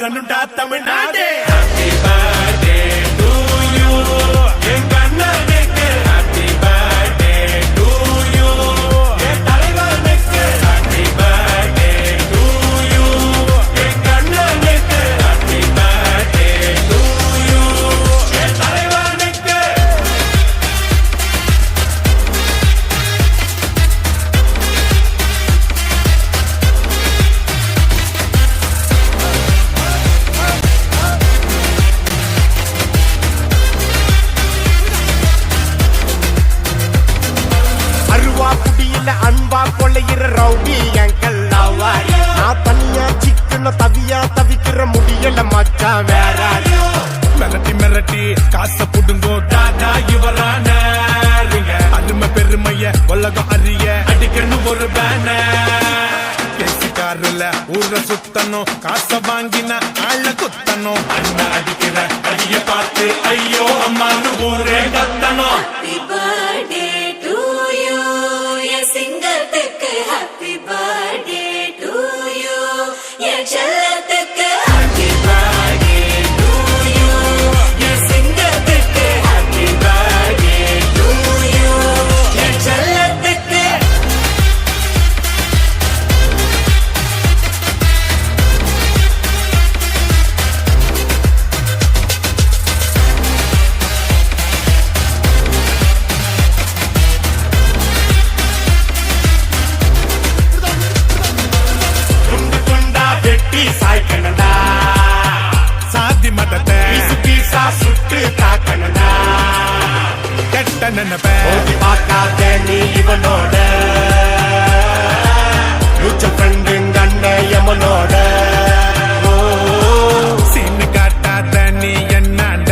மறக்கணும்டா Tamil Nadu. Happy birthday to you. எங்க அண்ணனுக்கு happy birthday to you. என் தலைவனுக்கு happy birthday to you. எங்க அண்ணனுக்கு happy birthday to you. என் தலைவனுக்கு. அருவா குடியில அன்பா கொள்ளையிற ரவுடி எங்கள் லவ்வாரி. நான் தனியா சிக்கன தவியா தவிக்கிற முடியல மச்சான் வேற. மிரட்டி மிரட்டி காசை புடுங்கோ தாதா இவரான அருமை பெருமைய உலகம் அறிய அடிக்கணும் ஒரு பேனர். பேசிக்காருல ஊர சுத்தணும் காசை வாங்கின ஆள குத்தணும். அண்ணன் அடிக்கிற அடிய பார்த்து ஐயோ அம்மானு ஊரே கத்தணும். Happy birthday to you. என் சிங்கத்துக்கு happy birthday to you. என் செல்லத்துக்கு happy birthday to you. என் சிங்கத்துக்கு happy birthday to you. என் செல்லத்துக்கு. துண்டு துண்டா வெட்டி சாய்க்கணும்டா. சாதி மதத்தை பீசு பீசா சுட்டு தாக்கணும்டா. கெட்ட நினைப்ப ஓடி பார்க்காத நீ இவனோட ஃபியூச்சர் ஃப்ரெண்டுங்க அண்ணன் எமனோட. சீனு காட்டாத நீ என்னாண்ட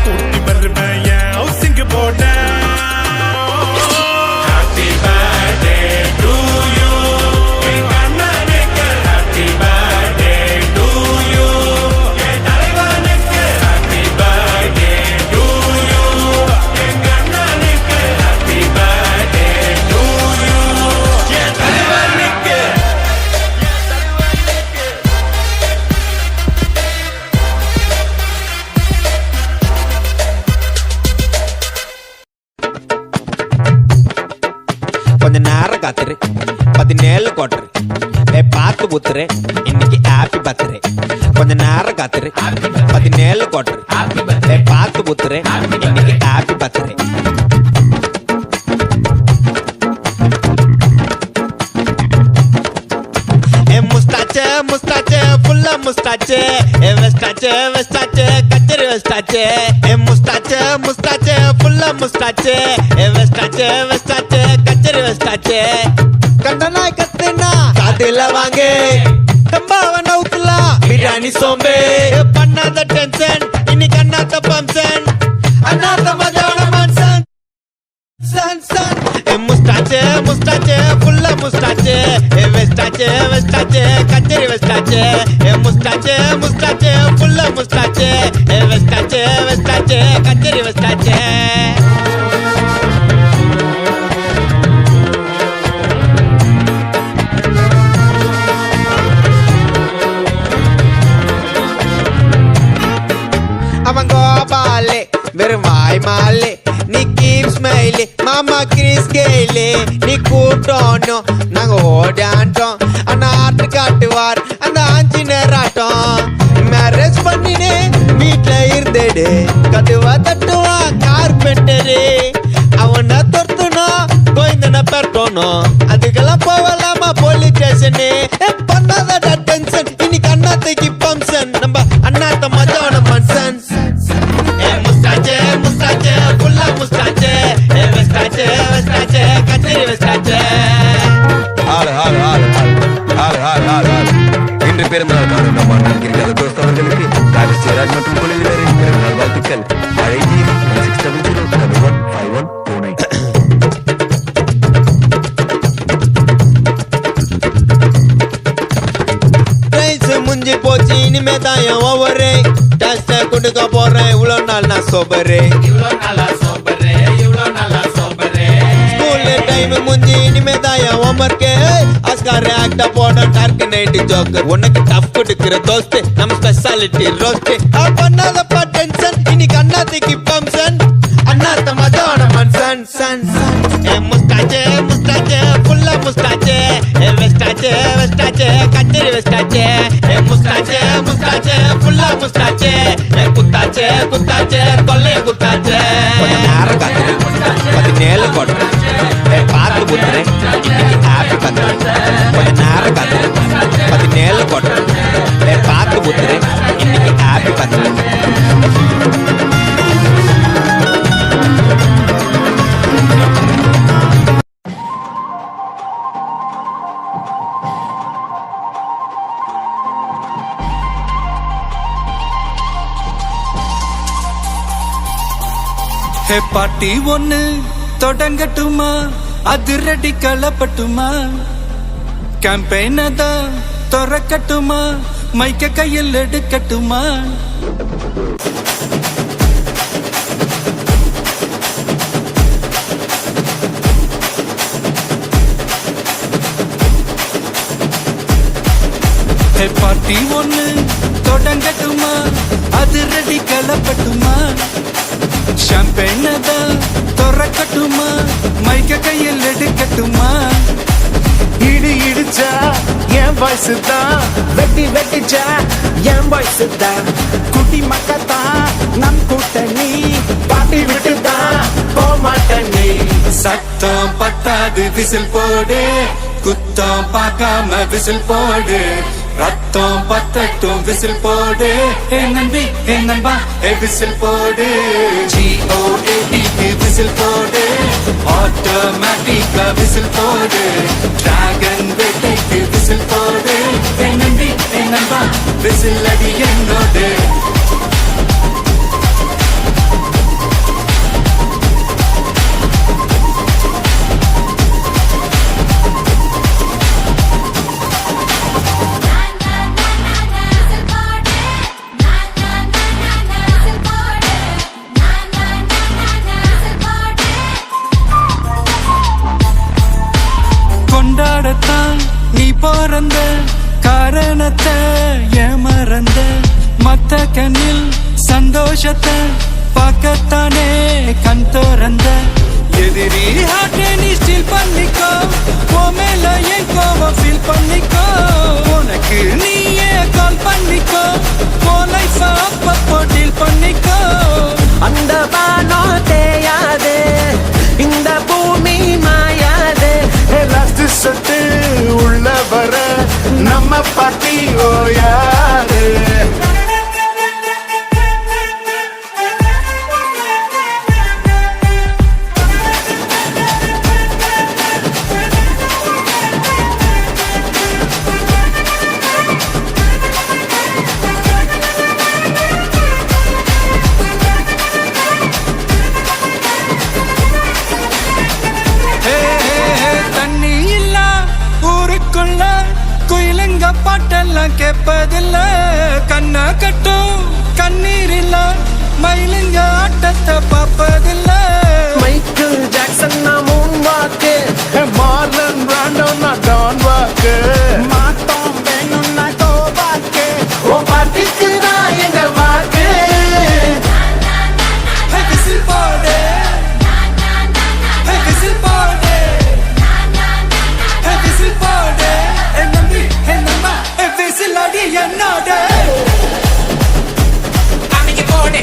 கூட்டி வருவேன் என் ஹவுசிங் போட. Happy birthday to you. எங்க அண்ணனுக்கு happy birthday to you. என் தலைவனுக்கு happy birthday to you. எங்க அண்ணனுக்கு happy birthday to you. என் தலைவனுக்கு. கொஞ்ச நேரம் காத்துரு 17 கோட்டரு பார்த்து புத்துரு இன்னைக்கு ஹாப்பி பர்த்டே. கொஞ்ச நேரம் காத்துரு 17 கோட்டரு பார்த்து புத்துரு இன்னைக்கு ஹாப்பி பர்த்டே. முஸ்டாச்சு முஸ்டாச்சு ஃபுல்லா முஸ்டாச்சு வெஸ்டாச்சு வெஸ்டாச்சு கச்சரி வெஸ்டாச்சு. முஸ்டாச்சு முஸ்டாச்சு ஃபுல்லா முஸ்டாச்சு வெஸ்டாச்சு வெஸ்டாச்சு கச்சரி வெஸ்டாச்சு. கண்டனா கத்துனா காதுல வாங்க தம்பாவ நவுத்துலாம் பிரியாணி சோம்பே. பண்ணாத டென்ஷன் இன்னைக்கு அண்ணாத்த பம்சன் அண்ணாத்த மஜான மன்சன் சன் சன். முஸ்டாச்சு முஸ்டாச்சு ஃபுல்லா முஸ்டாச்சு வெஸ்டாச்சு வெஸ்டாச்சு கச்சரி வெஸ்டாச்சு. முஸ்டாச்சு முஸ்டாச்சு ஃபுல்லா முஸ்டாச்சு வெஸ்டாச்சு வெஸ்டாச்சு கச்சரி வெஸ்டாச்சு. அவன் கோபாலே வெறும் வாய் மாலே நீ கீப் ஸ்மைலே மாமா கிறிஸ் கேலே. நீ கூட்டோம் நாங்க ஓடாண்டோம் ஆனா ஆட்டு காட்டுவார் அந்த ஆஞ்சினர் ஆட்டம். மேரேஜ் பண்ணினே வீட்டுல இருந்தேடு கதுவா தட்டுவா கார்பெண்டரு. அவனை தொர்த்துனா கோயந்தன பெறணும் அதுக்கெல்லாம் போகலாமா போலீஸ் ஸ்டேஷனு. பண்ணாத டென்ஷன் இன்னைக்கு அண்ணாத்தைக்கு பம்சன் நம்ம அண்ணாத்த மஜான மன்சன். முஸ்டாச்சு முஸ்டாச்சு ஃபுல்லா முஸ்டாச்சு வெஸ்டாச்சு வெஸ்டாச்சு கச்சேரி வெஸ்டாச்சு. இன்று பெருமாள் காணும் நம் அண்ணன் கிரிக்காத தோஸ்த் அவர்களுக்கு ராஜேஷ் ஜெயராஜ் மற்றும் குழுவினரின் பிறந்தநாள் வாழ்த்துக்கள். அழைத்தி 6705149. முஞ்சி போச்சு இனிமேதான் என் ஒவ்வொரு டஸ்ட கொடுக்க போறேன். இவ்வளவு நாள் நான் சோபரு ஸ்கூல்ல டைம் முடிஞ்சு இனிமேதான் என் ஹோம்ஒர்க்கு. ஆஸ்கார் ஆக்டா போட டார்க் நைட் ஜோக். உனக்கு டஃப் கொடுக்கிற தோஸ்து நம்ம ஸ்பெஷாலிட்டி ரோஸ்ட். பண்ணாதப்பா டென்ஷன் இன்னைக்கு அண்ணாத்திக்கு பம்சன். அண்ணாத்த மதோட மன்சன் சன் சன். முஸ்டாச்சே முஸ்டாச்சே புல்லா முஸ்டாச்சே. வெஸ்டாச்சே வெஸ்டாச்சே கச்சேரி வெஸ்டாச்சே. முஸ்டாச்சே முஸ்டாச்சே புல்லா முஸ்டாச்சே. குத்தாச்சே குத்தாச்சே கொள்ளைய குத்தாச்சே. கொஞ்ச நேரம் காத்துரு 17 கோட்டை பார்த்து புத்துரு இன்னைக்கு ஹாப்பி பத்துரு. கொஞ்ச நேரம் காத்துரு 17 கோட்டை பார்த்து புத்துரு இன்னைக்கு ஹாப்பி பத்துரு. ஹே பாட்டி ஒண்ணு தொடங்கட்டுமா, அதிரடி களப்பட்டுமா, கேம்பெயின் தான் திறக்கட்டுமா, மைக்க கையில் எடுக்கட்டுமா. ஹே பாட்டி ஒண்ணு தொடங்கட்டுமா, அதிரடி களப்பட்டுமா, ஷாம்பெயின் தான் திறக்கட்டுமா, மைக்க கையில் எடுக்கட்டுமா. இடி இடிச்சா என் வயசு தான், வெட்டி வெட்டிச்சா என் வயசு தான். குட்டி மக்கத்தான் நம் கூட்டணி, பாட்டி விட்டு தான் போமாட்டேன் நீ. சத்தம் பத்தாது விசில் போடு, குத்தம் பார்க்காம விசில் போடு. ரத்தம் பத்தட்டும் விசில் போடு, ஏ நம்பி ஏ நம்பா ஏ விசில் போடு. GOAT விசில் போடு, ஆட்டோமேட்டிக்கா விசில் போடு. டிராகன் வேட்டைக்கு விசில் போடு, ஏ நம்பி ஏ நம்பா விசில் அடி என்னோடு. கொண்டாடத்தான் நீ பிறந்த காரணத்தை ஏமறந்த, மத்த கண்ணில் சந்தோஷத்தை பார்க்கத்தானே கண் திறந்த. எதிரி ஹார்ட்டை நீ ஸ்டீல் பண்ணிக்கோ, உன் மேல என் கோவம் ஃபீல் பண்ணிக்கோ. உனக்கு நீயே கால் பண்ணிக்கோ, உன் லைஃப் அப்பப்போ டீல் பண்ணிக்கோ. அந்த வானோ தேயாது, இந்த பூமி மாயாது. லாஸ்ட் சொட்டு உள்ள வர நம்ம பாட்டி ஓயாரு. தண்ணி இல்ல ஊருக்குள்ள குயிலுங்க பாட்டெல்லாம் கேட்பதில்ல. கண்ணா கட்டும் கண்ணீர் இல்ல மயிலுங்க ஆட்டத்தை பார்ப்பதில்ல. மைக்கேல் ஜாக்சன் நான் மூன் வாக்கு, மார்லன் பிராண்டோ நான் டான் வாக்கு. மாட்டோம் வேணும் நான் கோபாக்கு. உன் பாட்டிக்கு தான் எங்க வாக்கு. Hey, whistle போடு. Hey, whistle போடு. Hey, whistle போடு. என் நம்பி என் நம்பா hey, whistle அடி என்னோட. அமைக்க போடு.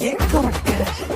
ஏன்